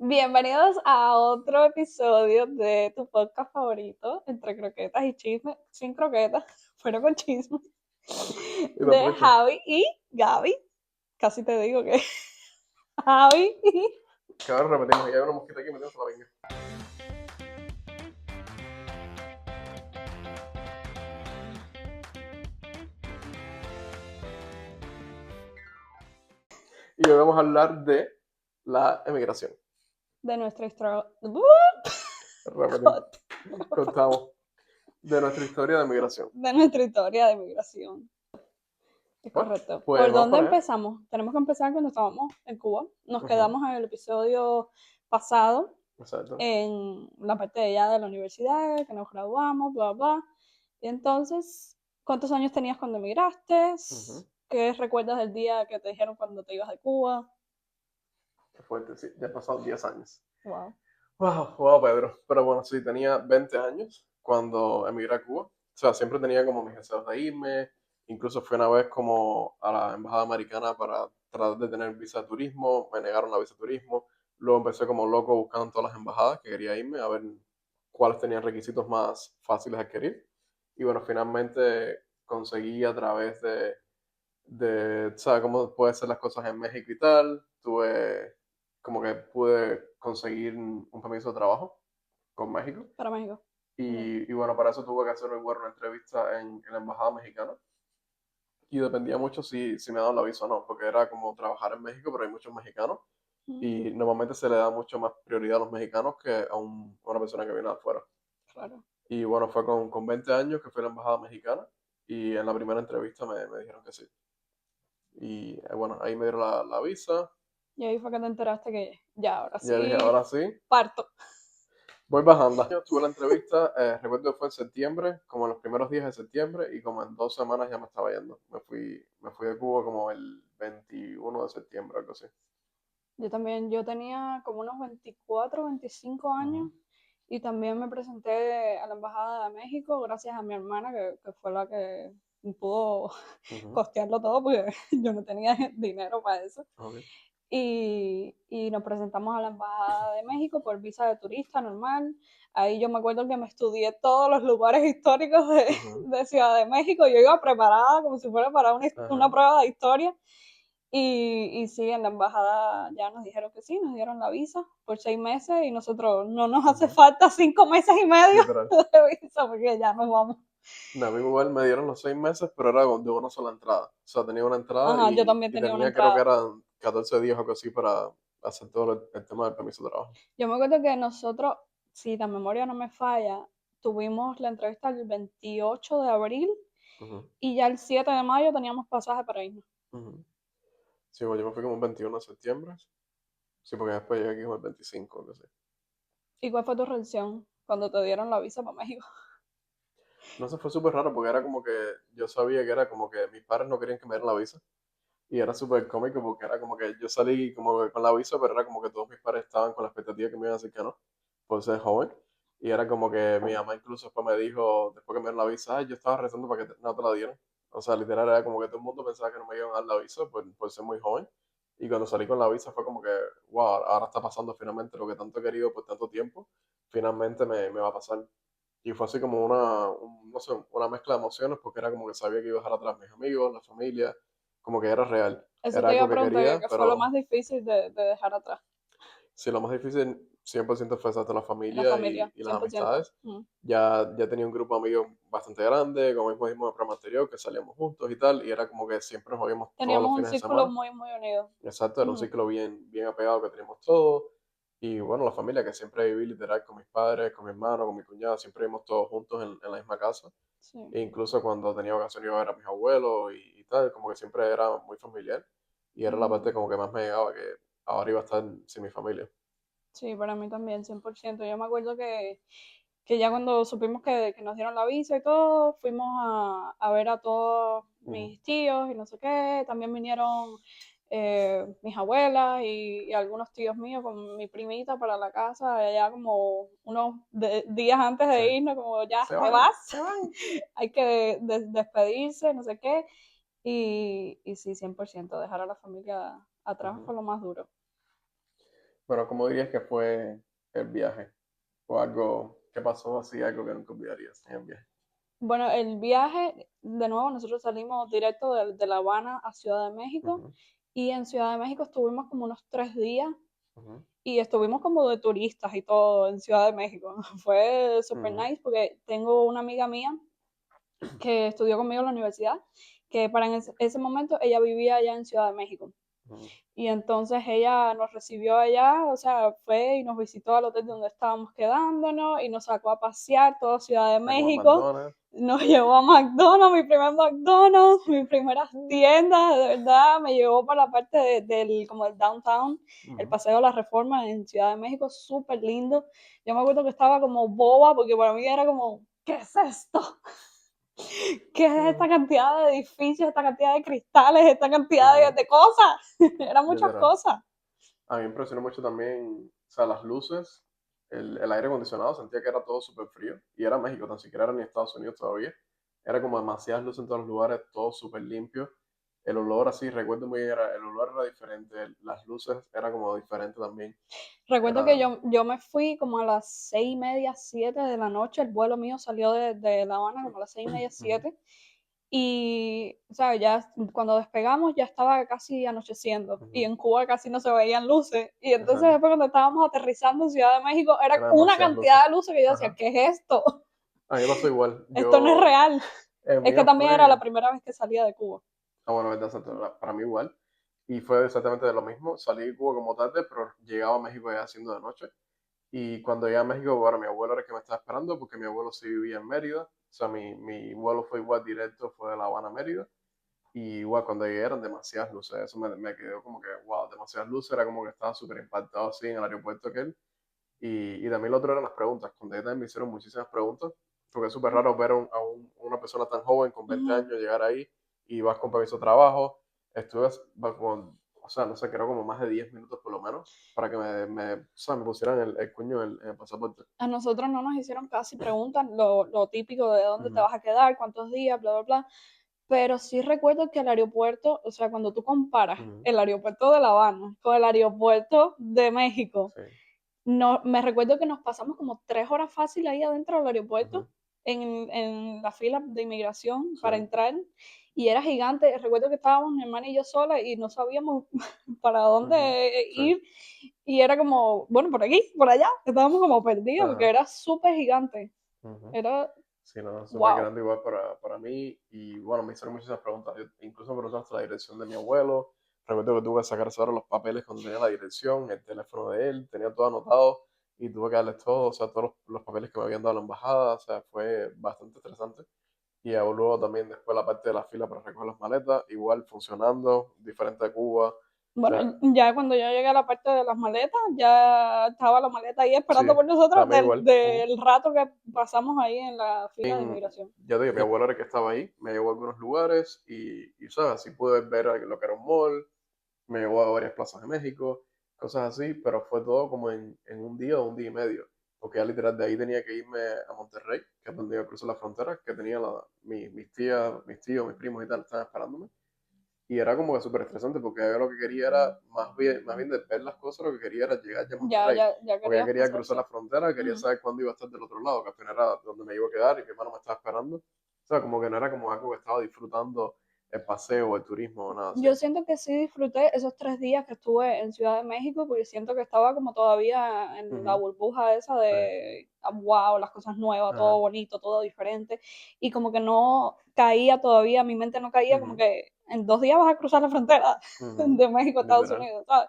Bienvenidos a otro episodio de tu podcast favorito, entre croquetas y chisme, sin croquetas, pero con chisme, Y lo de aprovecho. Javi y Gaby. Casi te digo que Javi y... Que ahora repetimos, ya hay una mosquita aquí metiéndose la venga. Y hoy vamos a hablar de la emigración. de nuestra historia. Repetimos, contamos de nuestra historia de emigración. De nuestra historia de migración. Es Bueno, correcto. pues ¿Por vamos dónde para allá. empezamos? Tenemos que empezar cuando estábamos en Cuba. Nos Ujú, quedamos en el episodio pasado exacto. en la parte de allá de la universidad, que nos graduamos, bla, bla. Y entonces, ¿cuántos años tenías cuando emigraste? Ujú. ¿Qué recuerdas del día que te dijeron cuando te ibas de Cuba? Qué fuerte, sí, ya han pasado 10 años. Wow. Wow, wow, Pedro. Pero bueno, sí, tenía 20 años cuando emigré a Cuba. O sea, siempre tenía como mis deseos de irme. Incluso fui una vez como a la embajada americana para tratar de tener visa de turismo. Me negaron la visa de turismo. Luego empecé como loco buscando en todas las embajadas que quería irme a ver cuáles tenían requisitos más fáciles de adquirir. Y bueno, finalmente conseguí a través ¿sabes cómo pueden ser las cosas en México y tal? Tuve, como que pude conseguir un permiso de trabajo con México. Para México. Okay. Y bueno, para eso tuve que hacer igual una entrevista en la embajada mexicana. Y dependía mucho si me daban la visa o no, porque era como trabajar en México, pero hay muchos mexicanos. Mm, Y normalmente se le da mucho más prioridad a los mexicanos que a una persona que viene de afuera. claro. Y bueno, fue con 20 años que fui a la embajada mexicana. Y en la primera entrevista me dijeron que sí. Y bueno, ahí me dieron la visa. Y ahí fue que te enteraste que ya, ahora Ya dije, sí, ahora sí, parto. voy bajando. Yo tuve la entrevista, recuerdo que fue en septiembre, como en los primeros días de septiembre, y como en 2 semanas ya me estaba yendo. Me fui de Cuba como el 21 de septiembre, algo así. Yo también, yo tenía como unos 24, 25 Ujú, años y también me presenté a la Embajada de México gracias a mi hermana que fue la que pudo ujú, costearlo todo porque yo no tenía dinero para eso. ok, Y nos presentamos a la Embajada de México por visa de turista normal. Ahí yo me acuerdo que me estudié todos los lugares históricos ujú, de Ciudad de México. Yo iba preparada como si fuera para una ajá, prueba de historia. Y sí, en la embajada ya nos dijeron que sí, nos dieron la visa por 6 meses y nosotros no nos hace ujú, falta 5 meses y medio literal. de visa porque ya nos vamos. No, a mí igual me dieron los 6 meses, pero era de una sola entrada. O sea, tenía una entrada Ajá, yo también y tenía una tenía, creo que entrada. eran 14 días o algo así para hacer todo el tema del permiso de trabajo. Yo me acuerdo que nosotros, si la memoria no me falla, tuvimos la entrevista el 28 de abril Ujú, y ya el 7 de mayo teníamos pasaje para irnos. ujú. Sí, bueno, yo me fui como el 21 de septiembre. Sí, porque después llegué aquí como el 25, no sé. ¿Y cuál fue tu reacción cuando te dieron la visa para México? No sé, fue súper raro porque era como que yo sabía que era como que mis padres no querían que me dieran la visa. Y era súper cómico porque era como que yo salí como que con la visa, pero era como que todos mis padres estaban con la expectativa que me iban a decir que no, por ser joven. Y era como que mi mamá incluso después me dijo, después que me dieron la visa, "Ay, yo estaba rezando para que no te la dieran". O sea, literal era como que todo el mundo pensaba que no me iban a dar la visa por ser muy joven. Y cuando salí con la visa fue como que, wow, ahora está pasando finalmente lo que tanto he querido por tanto tiempo. Finalmente me va a pasar. Y fue así como no sé, una mezcla de emociones porque era como que sabía que iba a dejar atrás mis amigos, la familia, como que era real. Eso Era te iba algo a que preguntar, quería, que fue lo pero más difícil de dejar atrás. sí, lo más difícil 100% fue exacto la La familia familia, y las 100%. amistades. Ya tenía un grupo de amigos bastante grande, como mismo dijimos en el programa anterior, que salíamos juntos y tal, y era como que siempre nos veíamos todos los Teníamos un fines de círculo semana. muy, muy unido. Exacto, era un Ujú. ciclo bien, bien apegado que teníamos todos. Y bueno, la familia que siempre viví literal con mis padres, con mi hermano, con mi cuñada, siempre vivimos todos juntos en la misma casa. Sí. E incluso cuando tenía ocasión iba a ver a mis abuelos y tal, como que siempre era muy familiar. Y era la Ujú. parte como que más me llegaba que ahora iba a estar sin mi familia. Sí, para mí también, 100%. Yo me acuerdo que ya cuando supimos que nos dieron la visa y todo, fuimos a ver a todos Ujú. mis tíos y no sé qué. También vinieron mis abuelas y algunos tíos míos con mi primita para la casa, allá como unos días antes Sí. de irnos, como ya Se te van, vas, se van. hay que despedirse, no sé qué. Y sí, 100%, dejar a la familia atrás Ujú. fue lo más duro. Bueno, ¿cómo dirías que fue el viaje? ¿O algo que pasó así, algo que nunca olvidarías en el viaje? Bueno, el viaje, de nuevo, nosotros salimos directo de La Habana a Ciudad de México Ujú, y en Ciudad de México estuvimos como unos 3 días ujú, y estuvimos como de turistas y todo en Ciudad de México. Fue super ujú, nice porque tengo una amiga mía que estudió conmigo en la universidad, que para ese momento ella vivía allá en Ciudad de México. ujú. Y entonces ella nos recibió allá, o sea, fue y nos visitó al hotel donde estábamos quedándonos y nos sacó a pasear toda Ciudad de A comer México. McDonald's. Nos llevó a McDonald's, mi primer McDonald's, mis primeras tiendas, de verdad. Me llevó para la parte del, como el downtown, el Ujú, Paseo de la Reforma en Ciudad de México, súper lindo. Yo me acuerdo que estaba como boba porque para mí era como, ¿qué es esto? ¿Qué es esta ujú. cantidad de edificios, esta cantidad de cristales, esta cantidad Ujú, de cosas? Eran muchas literal. cosas. A mí me impresionó mucho también, o sea, las luces, el aire acondicionado, sentía que era todo súper frío. Y era México, tan siquiera era ni Estados Unidos todavía. Era como demasiadas luces en todos los lugares, todo súper limpio. El olor así, recuerdo muy bien, el olor era diferente, las luces era como diferente también. Recuerdo que Era... yo me fui como a las 6:30, 7 de la noche. El vuelo mío salió de La Habana como a las 6:30, Ujú, 7. Y, o sea, ya cuando despegamos ya estaba casi anocheciendo. Y ujú, en Cuba casi no se veían luces. Y entonces ajá. después cuando estábamos aterrizando en Ciudad de México, era Eran una demasiadas luces. cantidad de luces que yo decía, Ajá. ¿qué es esto? A mí me pasó igual. Esto no es Yo, real. el Es que mío también era la fue... primera vez que salía de Cuba. Ah, bueno, verdad, exacto, para mí igual. Y fue exactamente de lo mismo. Salí de Cuba como tarde, pero llegaba a México ya siendo de noche. Y cuando llegué a México, bueno, mi abuelo era el que me estaba esperando porque mi abuelo sí vivía en Mérida. O sea, mi vuelo fue igual directo, fue de La Habana a Mérida. Y igual cuando llegué eran demasiadas luces. Eso me quedó como que, wow, demasiadas luces. Era como que estaba súper impactado así en el aeropuerto aquel. Y también lo otro eran las preguntas. Cuando yo también me hicieron muchísimas preguntas. Porque es súper raro ver una persona tan joven con 20 Ujú. años llegar ahí y vas con permiso de trabajo. Estuve con, o sea, no sé, creo como más de 10 minutos por lo menos para que o sea, me pusieran el cuño en el pasaporte. A nosotros no nos hicieron casi preguntas, lo típico de dónde te Ujú, vas a quedar, cuántos días, bla, bla, bla. Pero sí recuerdo que el aeropuerto, o sea, cuando tú comparas ujú, el aeropuerto de La Habana con el aeropuerto de México, sí, no, me recuerdo que nos pasamos como 3 horas fácil ahí adentro del ujú, aeropuerto, en la fila de inmigración sí, para entrar, y era gigante. Recuerdo que estábamos mi hermana y yo sola y no sabíamos para ujú, dónde sí, ir, y era como, bueno, por aquí, por allá, estábamos como perdidos porque ajá, era súper gigante. ujú. Era, Sí, no, súper wow. grande igual para mí. Y bueno, me hicieron muchas preguntas. Yo incluso me preguntaron hasta la dirección de mi abuelo. Recuerdo que tuve que sacar ahora los papeles cuando tenía la dirección, el teléfono de él, tenía todo anotado y tuve que darles todo, o sea, todos los papeles que me habían dado la embajada. O sea, fue bastante estresante. Y luego también después la parte de la fila para recoger las maletas, igual funcionando, diferente a Cuba. O sea, Bueno, ya cuando yo llegué a la parte de las maletas, ya estaba la maleta ahí sí, esperando por nosotros también del, igual. del rato que pasamos ahí en la fila de inmigración. Ya te digo, mi abuelo era el que estaba ahí, me llevó a algunos lugares y ¿sabes? Así pude ver lo que era un mall, me llevó a varias plazas de México, cosas así, pero fue todo como en un día o un día y medio, porque ya literal de ahí tenía que irme a Monterrey, que es donde iba a cruzar la frontera, que tenía mis tías, mis tíos, mis primos y tal, estaban esperándome. Y era como que súper estresante porque yo lo que quería era, más bien de ver las cosas, lo que quería era llegar ya a Ya, Monterrey. ya Porque ya querías quería pasar, cruzar sí. la frontera, quería Mm. saber cuándo iba a estar del otro lado, que al final era donde me iba a quedar y mi hermano me estaba esperando. O sea, como que no era como algo que estaba disfrutando el paseo, el turismo o nada así. Yo siento que sí disfruté esos 3 días que estuve en Ciudad de México, porque siento que estaba como todavía en la Ujú, burbuja esa sí, de, wow, las cosas nuevas, todo ajá, bonito, todo diferente, y como que no caía todavía, mi mente no caía, como ujú, que en 2 días vas a cruzar la frontera ujú, de México a Estados literal. Unidos, ¿sabes?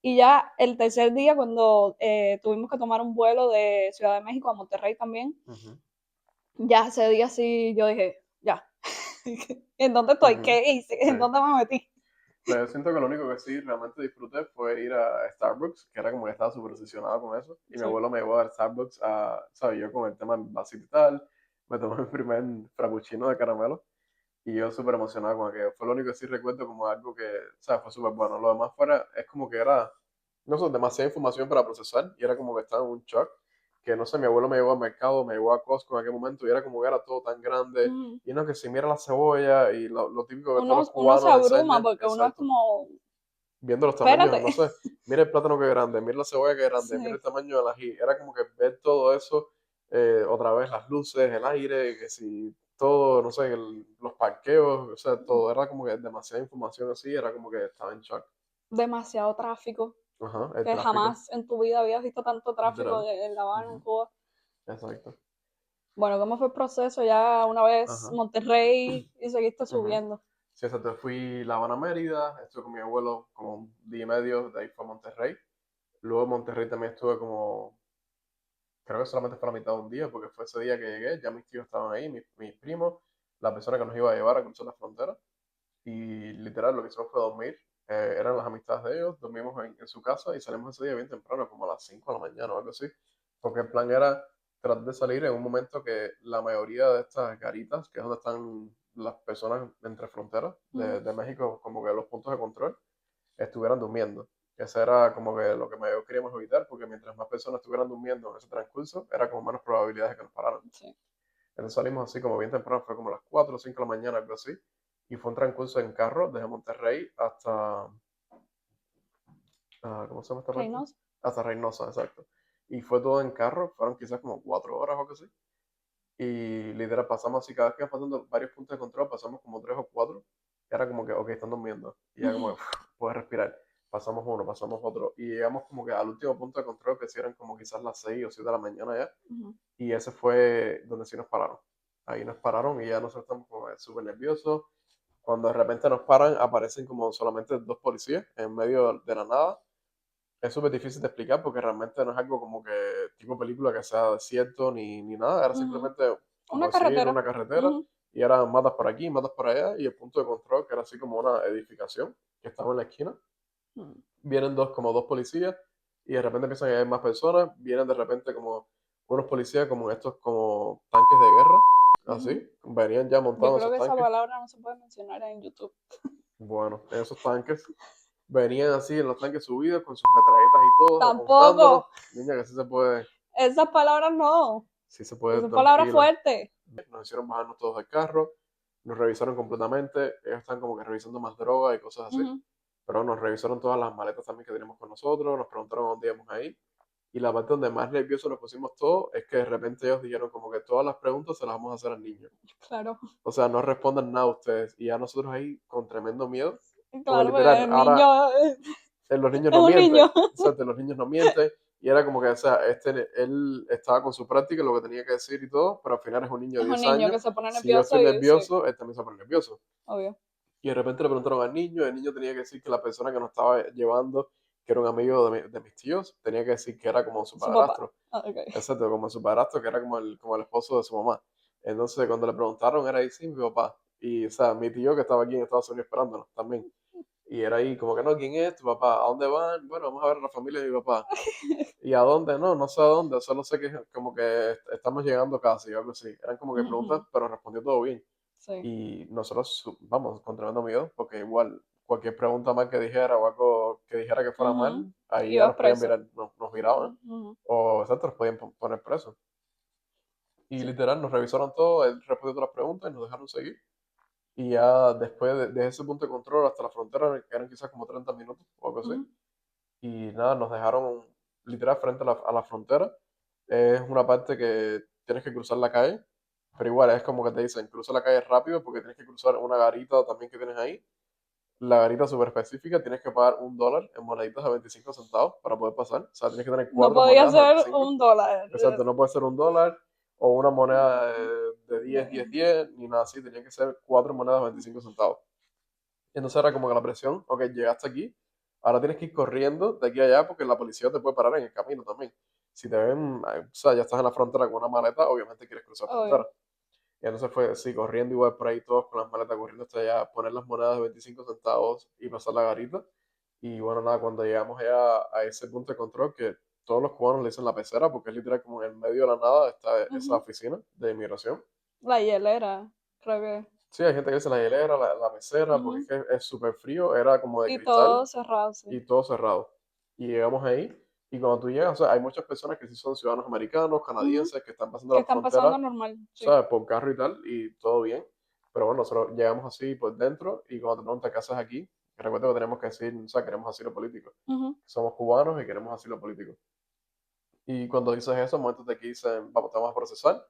Y ya el tercer día, cuando tuvimos que tomar un vuelo de Ciudad de México a Monterrey también, Ujú, ya ese día sí yo dije, ya, ¿en dónde estoy? ujú, ¿Qué hice? sí. ¿En dónde me metí? Pero yo siento que lo único que sí realmente disfruté fue ir a Starbucks, que era como que estaba súper obsesionado con eso. Y mi Sí. abuelo me llevó a Starbucks ¿sabes? Yo con el tema del vasito y tal, me tomé mi primer frappuccino de caramelo y yo súper emocionado con aquello. Fue lo único que sí recuerdo como algo que, ¿sabes? Fue súper bueno. Lo demás fuera, es como que era, no sé, demasiada información para procesar y era como que estaba en un shock. Que no sé, mi abuelo me llevó al mercado, me llevó a Costco en aquel momento y era como que era todo tan grande. Mm. Y no, que si mira la cebolla y lo típico que todos Uno, los uno se cubanos abruma enseñan, porque uno es exacto. como, viendo los tamaños, Espérate. no sé, mira el plátano que grande, mira la cebolla que grande, mira Sí. el tamaño del ají. Era como que ver todo eso, otra vez las luces, el aire, que si todo, no sé, los parqueos, o sea, todo. Era como que demasiada información así, era como que estaba en shock. Demasiado tráfico, Ajá, el que tráfico, jamás en tu vida habías visto tanto tráfico literal. en La Habana, en Ujú, Cuba. exacto. Bueno, ¿cómo fue el proceso ya una vez Ajá. Monterrey y seguiste Ujú. subiendo? Sí, exacto. Fui La Habana, Mérida, estuve con mi abuelo como un día y medio, de ahí fue a Monterrey. Luego en Monterrey también estuve como, creo que solamente fue la mitad de un día, porque fue ese día que llegué, ya mis tíos estaban ahí, mis primos, la persona que nos iba a llevar a cruzar la frontera. Y literal lo que hicimos fue dormir. Eran las amistades de ellos, dormimos en su casa y salimos ese día bien temprano, como a las 5 de la mañana o algo así. Porque el plan era tratar de salir en un momento que la mayoría de estas garitas, que es donde están las personas entre fronteras Ujú. de México, como que los puntos de control, estuvieran durmiendo. Ese era como que lo que mayor queríamos evitar, porque mientras más personas estuvieran durmiendo en ese transcurso, era como menos probabilidades de que nos pararan. Sí. Entonces salimos así como bien temprano, fue como las 4 o 5 de la mañana, algo así. Y fue un transcurso en carro desde Monterrey hasta, ¿cómo se llama esta parte? Reynosa. Hasta Reynosa, exacto. Y fue todo en carro, fueron quizás como 4 horas o algo así. Y literal pasamos así, cada vez que iban pasando varios puntos de control, pasamos como 3 o 4. Era como que, ok, están durmiendo. Y ya como que, puedes respirar. Pasamos uno, pasamos otro. Y llegamos como que al último punto de control, que sí eran como quizás las 6 o 7 de la mañana ya. Ujú. Y ese fue donde sí nos pararon. Ahí nos pararon y ya nosotros estamos como súper nerviosos. Cuando de repente nos paran, aparecen como solamente dos policías en medio de la nada. Es súper difícil de explicar porque realmente no es algo como que tipo película que sea desierto ni nada. Era Ujú. simplemente como Una decir carretera. una carretera Ujú. y ahora matas por aquí, matas por allá y el punto de control que era así como una edificación que estaba en la esquina. Mm. Vienen como dos policías y de repente empiezan a llegar más personas. Vienen de repente como unos policías como estos como tanques de guerra, Ujú. así. Venían ya Yo montados creo esos que esa tanques. palabra no se puede mencionar en YouTube. Bueno, esos tanques venían así en los tanques subidos con sus metralletas y todo, Tampoco. apuntándonos. Niña, que Esas palabras no. sí se puede, Esas palabras tranquila. fuertes. Nos hicieron bajarnos todos del carro, nos revisaron completamente. Ellos están como que revisando más droga y cosas así. Ujú. Pero nos revisaron todas las maletas también que teníamos con nosotros, nos preguntaron a dónde íbamos a ir. Y la parte donde más nerviosos nos pusimos todos es que de repente ellos dijeron como que todas las preguntas se las vamos a hacer al niño. Claro. O sea, no respondan nada ustedes. Y ya nosotros ahí con tremendo miedo, porque Claro, literal, porque el ahora niño los niños es no un mienten. niño. Exacto, los niños no mienten. Y era como que, o sea, él estaba con su práctica, lo que tenía que decir y todo, pero al final es un niño de Es un 10 niño años. que se pone Si yo nervioso estoy y sí, nervioso, él también se pone nervioso. obvio. Y de repente le preguntaron al niño, el niño tenía que decir que la persona que nos estaba llevando, que era un amigo de mis tíos, tenía que decir que era como su Su papá. padrastro. Ah, ok. Exacto, como su padrastro, que era como el esposo de su mamá. Entonces, cuando le preguntaron, era ahí, sí, mi papá. Y, o sea, mi tío que estaba aquí en Estados Unidos esperándonos también. Y era ahí, como que no, ¿quién es tu papá? ¿A dónde van? Bueno, vamos a ver a la familia de mi papá. ¿Y a dónde? No, no sé a dónde, solo sé que como que estamos llegando casi o algo así. Eran como que preguntas, Ujú. pero respondió todo bien. Sí. Y nosotros, vamos, con tremendo miedo, porque igual cualquier pregunta mal que dijera o algo que dijera que fuera Ujú. mal, ahí ya Ibas nos podían preso. mirar, nos miraban, Ujú. o exacto, nos podían poner presos. Y Sí. literal, nos revisaron todo, él respondió todas las preguntas y nos dejaron seguir. Y ya después de ese punto de control hasta la frontera, que eran quizás como 30 minutos o algo así, Ujú. y nada, nos dejaron literal frente a la frontera. Es una parte que tienes que cruzar la calle, pero igual es como que te dicen, cruza la calle rápido porque tienes que cruzar una garita también que tienes ahí. La garita súper específica, tienes que pagar $1 en moneditas de 25 centavos para poder pasar. O sea, tienes que tener No cuatro podía monedas de ser 25. $1. Exacto, no puede ser $1 o una moneda de 10 10 10 ni nada así. Tenía que ser cuatro monedas de 25 centavos. Y entonces era como que la presión, ok, llegaste aquí, ahora tienes que ir corriendo de aquí a allá porque la policía te puede parar en el camino también. Si te ven, o sea, ya estás en la frontera con una maleta, obviamente quieres cruzar frontera. Obvio. Y entonces fue, sí, corriendo igual por ahí todos con las maletas, corriendo hasta allá, poner las monedas de 25 centavos y pasar la garita. Y bueno, nada, cuando llegamos ya a ese punto de control, que todos los cubanos le dicen la pecera, porque es literal como en el medio de la nada está esa Ujú. oficina de inmigración. La hielera, creo que. Sí, hay gente que dice la hielera, la pecera, porque es Ujú. que es súper frío, era como de Y cristal todo cerrado, sí. y todo cerrado. Y llegamos ahí, y cuando tú llegas, o sea, hay muchas personas que sí son ciudadanos americanos, Ujú. canadienses, que están pasando Que la están frontera, pasando normal, sí. ¿sabes? Por carro y tal, y todo bien. Pero bueno, nosotros llegamos así por dentro, y cuando te preguntan qué haces aquí, Recuerdo que tenemos que decir, o sea, queremos asilo político. Ujú. Somos cubanos y queremos asilo político. Y cuando dices eso, momentos de que dicen, vamos, te vamos a procesar,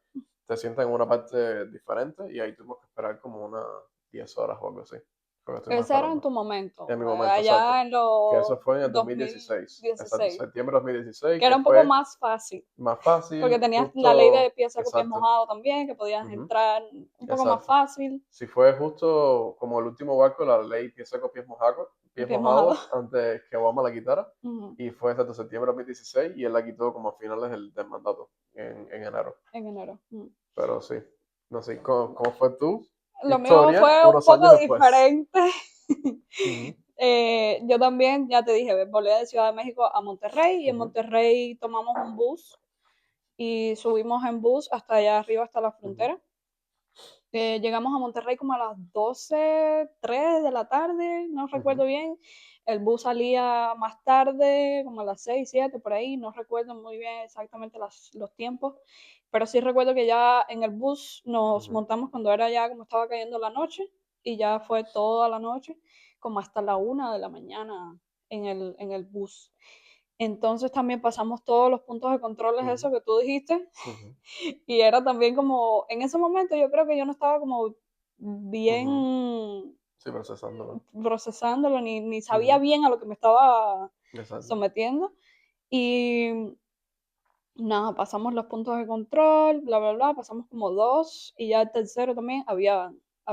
te sientan en una parte diferente y ahí tuvimos que esperar como unas 10 horas o algo así. Fue que estuvimos Ese era en esperando. tu momento, En mi momento, exacto. allá en Que los eso fue en el 2016. Exacto, 2016, septiembre de 2016, que que era un poco fue más fácil, más porque fácil, tenías la ley de justo, pies seco, pies exacto. mojado también, que podías Ujú, entrar un poco más exacto. fácil, Si fue justo como el último barco, la ley pies secos, pies pies mojados. mojados, antes que Obama la quitara. Ujú. Y fue hasta septiembre de 2016 y él la quitó como a finales del mandato, en enero. En enero. Ujú. Pero sí, no sé, ¿cómo fue tu Lo mío historia fue un unos años poco después? diferente. Ujú, Yo también, ya te dije, volé de Ciudad de México a Monterrey y en ujú, Monterrey tomamos un bus y subimos en bus hasta allá arriba, hasta la ujú, frontera. Llegamos a Monterrey como a las 12 3 de la tarde, no recuerdo ujú, bien. El bus salía más tarde, como a las 6 7 por ahí, no recuerdo muy bien exactamente los tiempos, pero sí recuerdo que ya en el bus nos ujú, montamos cuando era ya como estaba cayendo la noche y ya fue toda la noche, como hasta la 1 de la mañana en el bus. Entonces también pasamos todos los puntos de controles, ujú, eso que tú dijiste, ujú, y era también como, en ese momento yo creo que yo no estaba como ujú. bien Sí, procesándolo. procesándolo, ni sabía Ujú, bien a lo que me estaba exacto. sometiendo. Y nada, pasamos los puntos de control, bla, bla, bla, pasamos como dos y ya el tercero también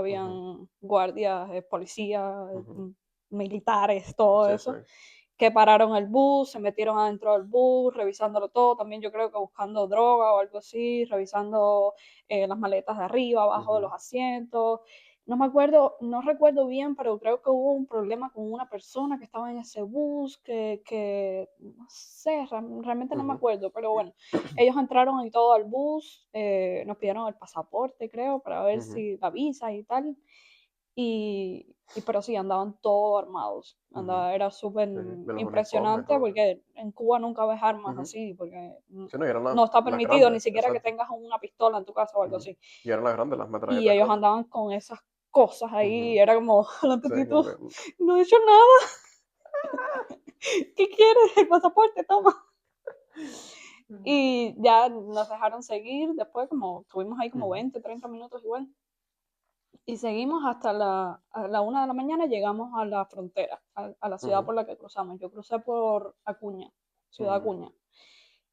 Ujú, habían guardias, policías, ujú. militares, todo Sí, sí. eso, que pararon el bus, se metieron adentro del bus, revisándolo todo, también yo creo que buscando droga o algo así, revisando las maletas de arriba, abajo de los Ujú, asientos. No me acuerdo, no recuerdo bien, pero creo que hubo un problema con una persona que estaba en ese bus, que no sé, realmente no me ujú, acuerdo, pero bueno, ellos entraron y todo al bus, nos pidieron el pasaporte, creo, para ver ujú, si la visa y tal. Pero sí, andaban todos armados. ujú. Era súper Sí, de los uniformes, impresionante todo. porque en Cuba nunca ves armas Ujú. así, porque Sí, no, y eran no está las permitido ni grandes, siquiera que exacto. tengas una pistola en tu casa o algo Ujú. así. Y eran las grandes, las Y metralletas ellos grandes. andaban con esas cosas ahí, y Ujú. era como, delante Sí, de ti como tú, que. no he hecho nada, ¿qué quieres? El pasaporte, toma. Ujú. Y ya nos dejaron seguir, después como estuvimos ahí como Ujú, 20 30 minutos igual. Y seguimos hasta a la 1 de la mañana, llegamos a la frontera, a la ciudad ujú, por la que cruzamos. Yo crucé por Acuña, Ciudad ujú, Acuña.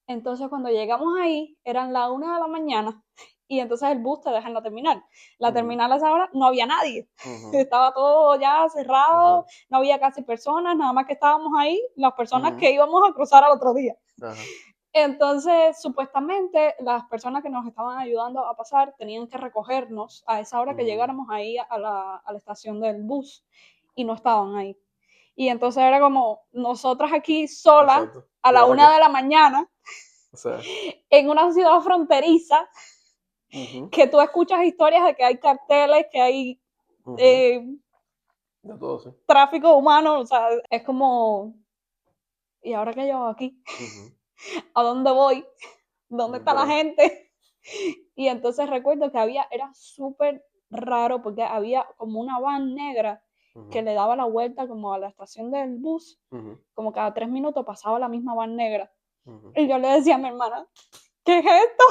Entonces cuando llegamos ahí, eran la 1 de la mañana y entonces el bus te deja en la terminal. La ujú, terminal a esa hora no había nadie. ujú. Estaba todo ya cerrado, Exacto. no había casi personas, nada más que estábamos ahí, las personas Ujú. que íbamos a cruzar al otro día. Ajá. Entonces, supuestamente, las personas que nos estaban ayudando a pasar tenían que recogernos a esa hora que Ujú. llegáramos ahí a la estación del bus y no estaban ahí. Y entonces era como nosotras aquí solas Exacto. a ¿Y la ahora una qué? de la mañana O sea, en una ciudad fronteriza ujú, que tú escuchas historias de que hay carteles, que hay ujú. eh, De todo, sí. tráfico humano, o sea, es como, ¿y ahora qué yo hago aquí? Ujú. ¿A dónde voy? ¿Dónde está la Literal. gente? Y entonces recuerdo que era súper raro porque había como una van negra que Ujú, le daba la vuelta como a la estación del bus, ujú, como cada 3 minutos pasaba la misma van negra. ujú, Y yo le decía a mi hermana, ¿qué es esto?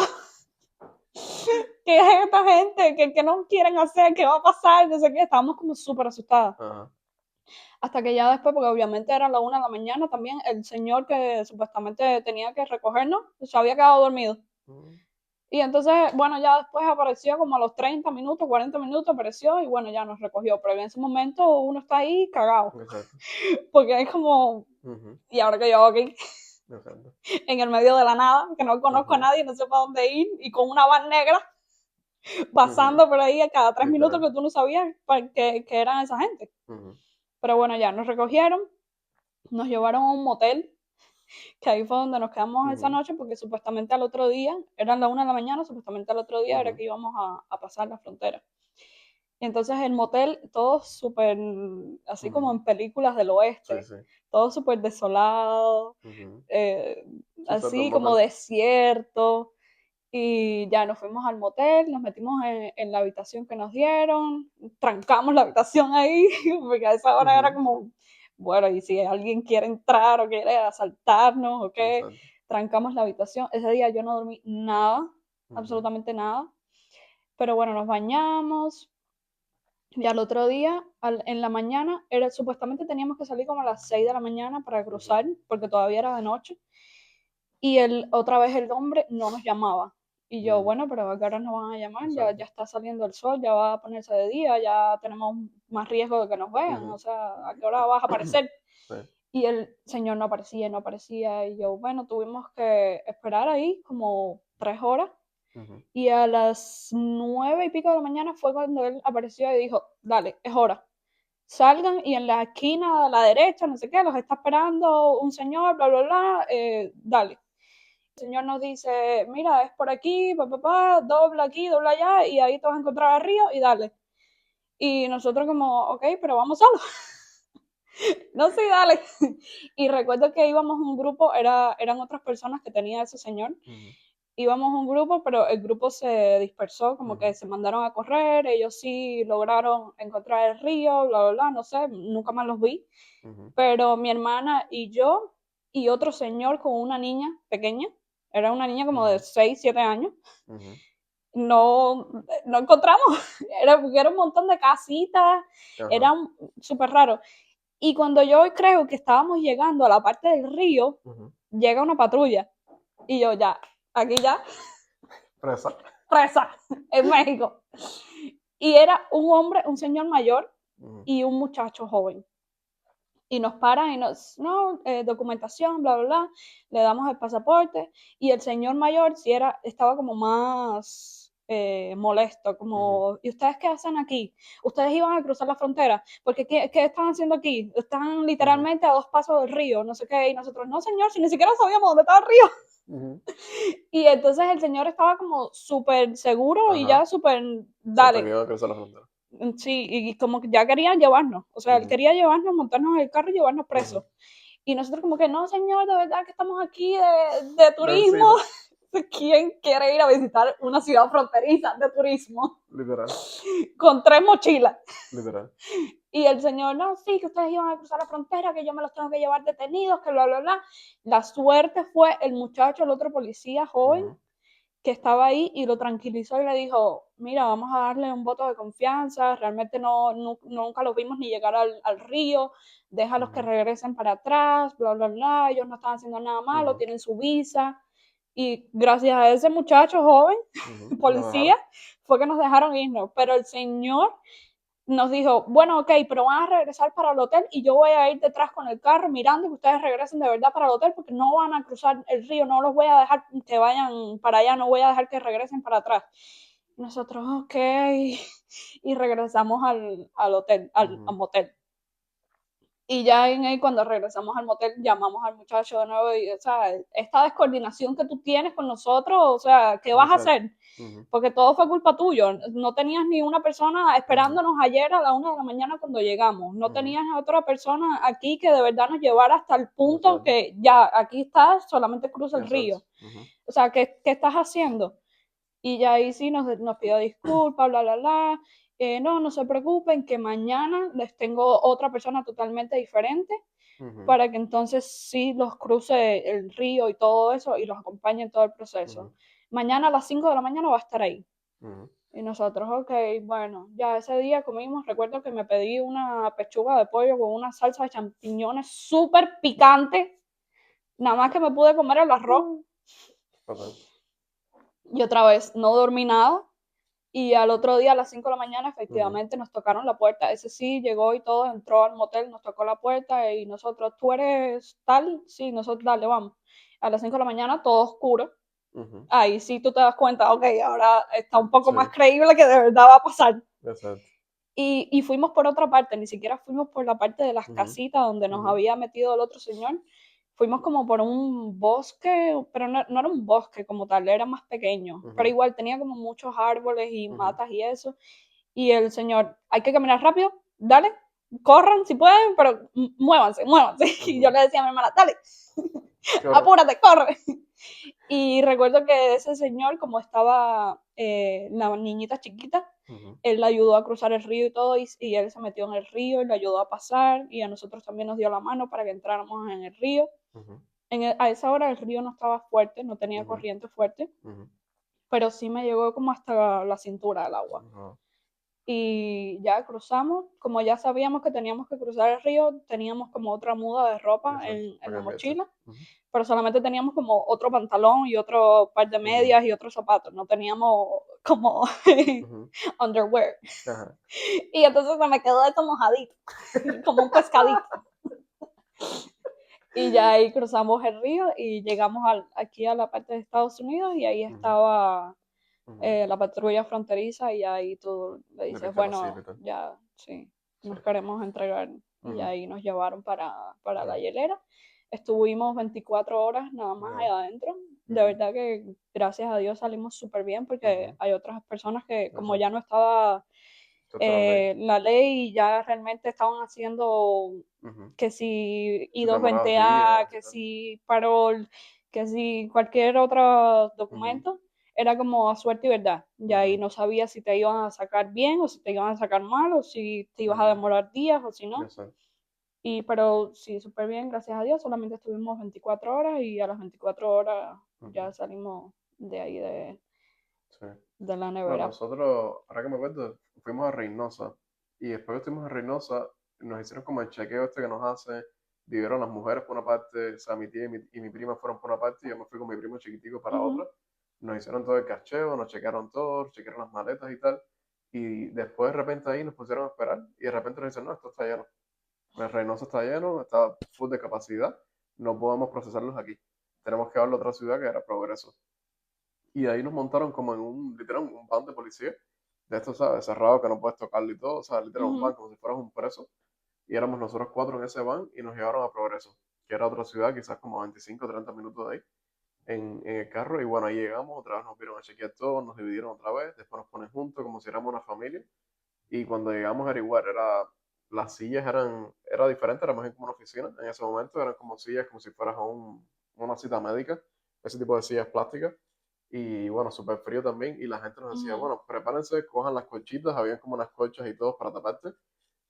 ¿Qué es esta gente? ¿Qué no quieren hacer? ¿Qué va a pasar? No sé qué, estábamos como súper asustadas. ajá, Hasta que ya después, porque obviamente era la 1 de la mañana también, el señor que supuestamente tenía que recogernos se había quedado dormido. ujú, Y entonces, bueno, ya después apareció como a los 30 minutos, 40 minutos apareció y bueno, ya nos recogió. Pero en ese momento uno está ahí cagado, exacto. porque es como, Ujú, ¿y ahora que yo hago aquí? exacto. En el medio de la nada, que no conozco a Ujú, nadie, no sé para dónde ir, y con una van negra ujú. pasando por ahí a cada 3 minutos Literal. que tú no sabías que eran esa gente. Ujú, Pero bueno, ya nos recogieron, nos llevaron a un motel, que ahí fue donde nos quedamos esa ujú, noche, porque supuestamente al otro día, eran la 1 de la mañana, supuestamente al otro día era ujú, que íbamos a pasar la frontera. Y entonces el motel, todo súper, así como ujú. en películas del Sí, oeste, sí. todo súper desolado, Ujú. eh, Sí, exacto, un así como motel. desierto. Y ya nos fuimos al motel, nos metimos en la habitación que nos dieron, trancamos la habitación ahí, porque a esa hora era Ujú. como, bueno, y si alguien quiere entrar o quiere asaltarnos o qué, Exacto. trancamos la habitación. Ese día yo no dormí nada, Ujú. absolutamente nada, pero bueno, nos bañamos. Y al otro día, en la mañana, supuestamente teníamos que salir como a las 6 de la mañana para Ujú. cruzar, porque todavía era de noche. Y otra vez el hombre no nos llamaba. Y yo, Ujú. bueno, pero ¿a qué hora nos van a llamar? Ya Exacto. está saliendo el sol, ya va a ponerse de día, ya tenemos más riesgo de que nos vean. Ujú. O sea, ¿a qué hora vas a aparecer? Sí. Y el señor no aparecía, no aparecía. Y yo, bueno, tuvimos que esperar ahí como 3 horas. Ujú. Y a las 9 y pico de la mañana fue cuando él apareció y dijo, dale, es hora. Salgan y en la esquina a la derecha, no sé qué, los está esperando un señor, bla, bla, bla, dale. El señor nos dice, mira, es por aquí, papá, dobla aquí, dobla allá, y ahí te vas a encontrar a Río y dale. Y nosotros como, ok, pero vamos solos. No, sí, dale. Y recuerdo que íbamos un grupo, eran otras personas que tenía ese señor. Ujú. Íbamos un grupo, pero el grupo se dispersó, como que Ujú. se mandaron a correr, ellos sí lograron encontrar el río, bla, bla, bla, no sé, nunca más los vi. Ujú. Pero mi hermana y yo y otro señor con una niña pequeña, era una niña como de Ujú. 6 7 años, Ujú. no encontramos. Era un montón de casitas, Ajá. era súper raro. Y cuando yo creo que estábamos llegando a la parte del río, Ujú. llega una patrulla. Y yo ya, aquí ya, Presa. presa, en México. Y era un hombre, un señor mayor Ujú. y un muchacho joven. Y nos paran y nos, no, documentación, bla, bla, bla, le damos el pasaporte y el señor mayor sí estaba como más molesto, Ujú. como, ¿y ustedes qué hacen aquí? ¿Ustedes iban a cruzar la frontera? Porque ¿qué están haciendo aquí? Están Ujú. literalmente a 2 pasos del río, no sé qué, y nosotros, no señor, si ni siquiera sabíamos dónde estaba el río. Ujú. Y entonces el señor estaba como súper seguro y Ajá. ya súper, Exacto, que dale, iba a cruzar la frontera. sí, y como que ya querían llevarnos, o sea, él Ujú. quería llevarnos, montarnos en el carro y llevarnos Ujú. presos. Y nosotros como que, no, señor, de verdad que estamos aquí de De turismo. visita. ¿Quién quiere ir a visitar una ciudad fronteriza de turismo Literal. con 3 mochilas? Literal. Y el señor, no, sí, que ustedes iban a cruzar la frontera, que yo me los tengo que llevar detenidos, que bla, bla, bla. La suerte fue el muchacho, el otro policía joven, Ujú. que estaba ahí y lo tranquilizó y le dijo, mira, vamos a darle un voto de confianza, realmente nunca los vimos ni llegar al río, déjalos que Ujú. regresen para atrás, bla, bla, bla, ellos no están haciendo nada malo, Ujú. tienen su visa. Y gracias a ese muchacho joven, Ujú. Lo policía, dejaron. fue que nos dejaron irnos. Pero el señor nos dijo, bueno, ok, pero van a regresar para el hotel y yo voy a ir detrás con el carro mirando que ustedes regresen de verdad para el hotel porque no van a cruzar el río, no los voy a dejar que vayan para allá, no voy a dejar que regresen para atrás. Nosotros, ok, y regresamos al hotel, al Ujú. motel. Y ya en ahí, cuando regresamos al motel, llamamos al muchacho de nuevo y, o sea, esta descoordinación que tú tienes con nosotros, o sea, ¿qué vas a Exacto. hacer? Ujú. Porque todo fue culpa tuya. No tenías ni una persona Ujú. esperándonos ayer a la 1 de la mañana cuando llegamos. No Ujú. tenías a otra persona aquí que de verdad nos llevara hasta el punto Exacto. que ya, aquí estás, solamente cruza el Exacto. río. Ujú. O sea, ¿qué estás haciendo? Y ya ahí sí nos pidió disculpas, bla, bla, bla. No se preocupen, que mañana les tengo otra persona totalmente diferente Ujú. para que entonces sí los cruce el río y todo eso y los acompañe en todo el proceso. Ujú. Mañana a las 5 de la mañana va a estar ahí. Ujú. Y nosotros, ok, bueno, ya ese día comimos, recuerdo que me pedí una pechuga de pollo con una salsa de champiñones súper picante, nada más que me pude comer el arroz Fatal. y otra vez no dormí nada. Y al otro día a las 5 de la mañana Ujú. efectivamente nos tocaron la puerta. Ese sí llegó y todo, entró al motel, nos tocó la puerta y nosotros, ¿tú eres tal? Sí, nosotros, dale, vamos. A las 5 de la mañana todo oscuro. Ujú. Ahí sí tú te das cuenta, ok, ahora está un poco Sí. más creíble que de verdad va a pasar. Exacto. Y fuimos por otra parte, ni siquiera fuimos por la parte de las Ujú. casitas donde nos Ujú. había metido el otro señor. Fuimos como por un bosque, pero no era un bosque como tal, era más pequeño. Pero Ujú. igual tenía como muchos árboles y Ujú. matas y eso. Y el señor, hay que caminar rápido, dale, corran si pueden, pero muévanse, muévanse. Y yo Ujú. le decía a mi hermana, dale, Corre. apúrate, corre. Y recuerdo que ese señor, como estaba la niñita chiquita, Ujú, él la ayudó a cruzar el río y todo, y él se metió en el río y le ayudó a pasar, y a nosotros también nos dio la mano para que entráramos en el río. ujú, A esa hora el río no estaba fuerte, no tenía ujú, corriente fuerte, ujú, pero sí me llegó como hasta la cintura el agua. ujú. Y ya cruzamos, como ya sabíamos que teníamos que cruzar el río, teníamos como otra muda de ropa Exacto, en para la cambiarte. mochila, Ujú, pero solamente teníamos como otro pantalón y otro par de ujú, medias y otros zapatos, no teníamos como ujú. underwear. Ajá. Y entonces se me quedó esto mojadito, como un pescadito. Y ya ahí cruzamos el río y llegamos aquí a la parte de Estados Unidos y ahí Ujú, estaba ujú. la patrulla fronteriza y ahí tú le Le dices, diste el asilo y bueno, tal. ya, sí, Sí. nos queremos entregar. Y Ujú, ahí nos llevaron para la ajá, hielera. Estuvimos 24 horas nada más ajá, allá adentro. De ujú, verdad que gracias a Dios salimos súper bien porque ujú. hay otras personas que como ya Exacto. no estaba Esto era ley. la ley, ya realmente estaban haciendo Ujú. que si Si te demorabas I-220A, días y que tal. si parol, que si cualquier otro Ujú, documento, era como a suerte y verdad. Ya ahí ujú, no sabías si te iban a sacar bien o si te iban a sacar mal o si te ibas a ujú. demorar días o si no. Exacto. Pero sí, súper bien, gracias a Dios. Solamente estuvimos 24 horas y a las 24 horas Ujú, ya salimos de ahí sí. de la No, nevera. nosotros, ahora que me acuerdo, fuimos a Reynosa y después que estuvimos en Reynosa, nos hicieron como el chequeo este que nos hace, dividieron las mujeres por una parte, o sea, mi tía y mi prima fueron por una parte y yo me fui con mi primo chiquitico para Ujú, otra. Nos hicieron todo el cacheo, nos chequearon todo, chequearon las maletas y tal. Y después de repente ahí nos pusieron a esperar y de repente nos dicen, no, esto está lleno. El Reynosa está lleno, está full de capacidad, no podemos procesarlos aquí. Tenemos que llevarlo a otra ciudad que era Progreso. Y ahí nos montaron como en un, literal, un van de policía, de estos, ¿sabes? Cerrado que no puedes tocarlo y todo, o sea, literal, un van ujú, como si fueras un preso. Y éramos nosotros cuatro en ese van y nos llevaron a Progreso, que era otra ciudad, quizás como 25 o 30 minutos de ahí, en el carro. Y bueno, ahí llegamos, otra vez nos vieron a chequear todo, nos dividieron otra vez, después nos ponen juntos como si éramos una familia. Y cuando llegamos era igual, las sillas era diferente, era más bien como una oficina. En ese momento eran como sillas, como si fueras a una cita médica, ese tipo de sillas plásticas. Y bueno, súper frío también. Y la gente nos decía, ujú. bueno, prepárense, cojan las colchitas, habían como unas colchas y todo para taparte.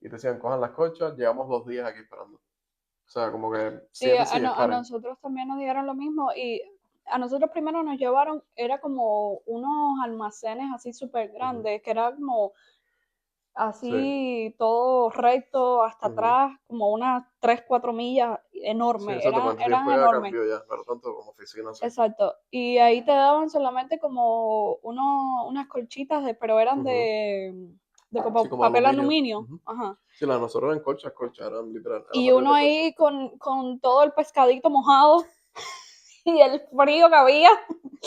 Y te decían, cojan las colchas, llevamos 2 días aquí esperando. O sea, como que Sí, siéntense y a esperen. nosotros también nos dieron lo mismo y a nosotros primero nos llevaron, era como unos almacenes así súper Ujú. grandes, que era como Sí. así todo recto hasta Ujú. atrás, como unas 3 4 millas, Sí, enorme, exacto, con el eran tiempo ya enormes, cambió ya, pero tanto como oficina, sí. exacto. Y ahí te daban solamente como unas colchitas, pero eran Ujú. de Sí, como como papel aluminio. aluminio, Ujú. ajá. Sí, las de nosotros eran colchas, colchas, eran literal, eran Y material uno de colcha. ahí con todo el pescadito mojado y el frío que había.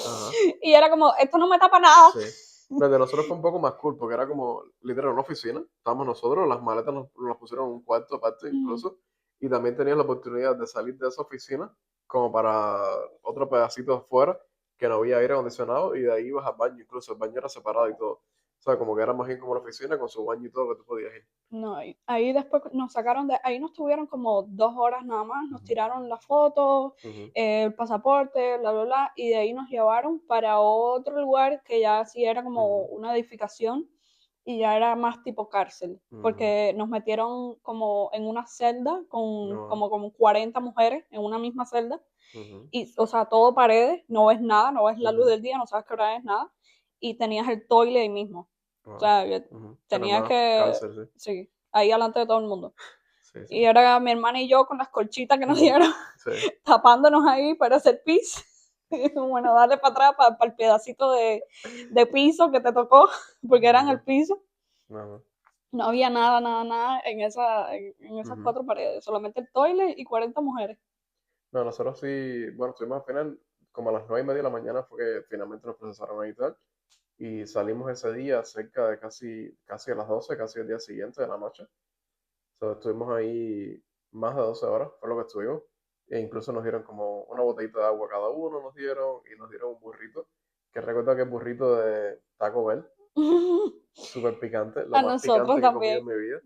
Ajá, Y era como, esto no me tapa nada. sí. La de nosotros fue un poco más cool, porque era como literal una oficina. Estábamos nosotros, las maletas nos pusieron en un cuarto aparte Mm, incluso. Y también tenías la oportunidad de salir de esa oficina como para otro pedacito afuera, que no había aire acondicionado, y de ahí ibas al baño, incluso el baño era separado y todo. O sea, como que era más bien como una oficina con su baño y todo que tú podías ir. no, ahí después nos sacaron ahí nos tuvieron como 2 horas nada más, nos Ujú, tiraron la foto, ujú, el pasaporte, bla, bla, bla, y de ahí nos llevaron para otro lugar que ya sí era como ujú, una edificación y ya era más tipo cárcel, ujú. porque nos metieron como en una celda No, con 40 mujeres en una misma celda, ujú, y, o sea, todo paredes, no ves nada, no ves la luz ujú. del día, no sabes qué hora es nada, y tenías el toile ahí mismo. O Wow. sea, que Ujú. Era tenías nada, que, cáncer, sí. sí, ahí delante de todo el mundo. Sí, sí. Y era mi hermana y yo con las colchitas que nos Ujú. dieron, Sí. tapándonos ahí para hacer pis. Bueno, darle para atrás para el pedacito de piso que te tocó, porque era en el Ujú. piso. No, No había nada, nada, nada en esas ujú. 4 paredes, solamente el toilet y 40 mujeres. No, nosotros sí, bueno, estuvimos al final, como a las 9:30 de la mañana fue que finalmente nos procesaron ahí y tal. Y salimos ese día cerca de casi a las 12, casi el día siguiente de la noche. So, estuvimos ahí más de 12 horas, fue lo que estuvimos. E incluso nos dieron como una botellita de agua cada uno, nos dieron, y nos dieron un burrito, que recuerdo que es burrito de Taco Bell, súper picante, lo A más nosotros picante que he comido en también. mi vida.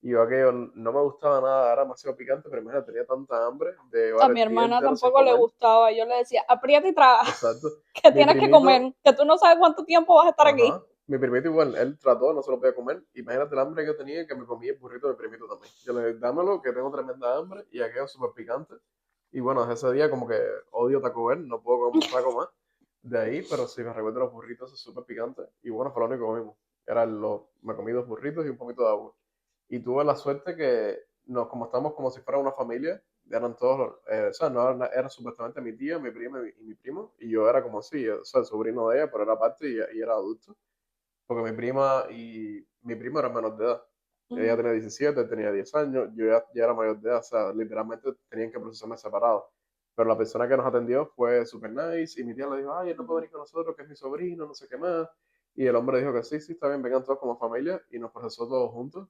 Y yo aquello no me gustaba nada, era demasiado picante, pero imagínate, tenía tanta hambre de A llevar mi el día hermana entero sin tampoco le comer. gustaba. Yo le decía, aprieta y traga, Exacto. que Mi tienes que primito, comer, que tú no sabes cuánto tiempo vas a estar aquí. ajá, mi primito igual, él trató, no se lo podía comer. Imagínate el hambre que yo tenía, que me comía el burrito de mi primito también. Yo le dije, dámelo, que tengo tremenda hambre, y aquello súper picante. Y bueno, desde ese día como que odio Taco Bell, no puedo comer un taco más de ahí, pero sí me recuerdo los burritos, es súper picante. Y bueno, fue lo único que comimos. Me comí 2 burritos y un poquito de agua. Y tuve la suerte que, como estamos como si fuera una familia, eran todos, o sea, no era supuestamente mi tía, mi prima y mi primo, y yo era como sí, o sea, el sobrino de ella, pero era parte y era adulto, porque mi prima y mi primo eran menores de edad. Ella Ujú, tenía 17, tenía 10 años, yo ya era mayor de edad, o sea, literalmente tenían que procesarme separado. Pero la persona que nos atendió fue super nice y mi tía le dijo, ay, él no puede ujú, venir con nosotros, que es mi sobrino, no sé qué más. Y el hombre dijo que sí, sí, está bien, vengan todos como familia y nos procesó todos juntos.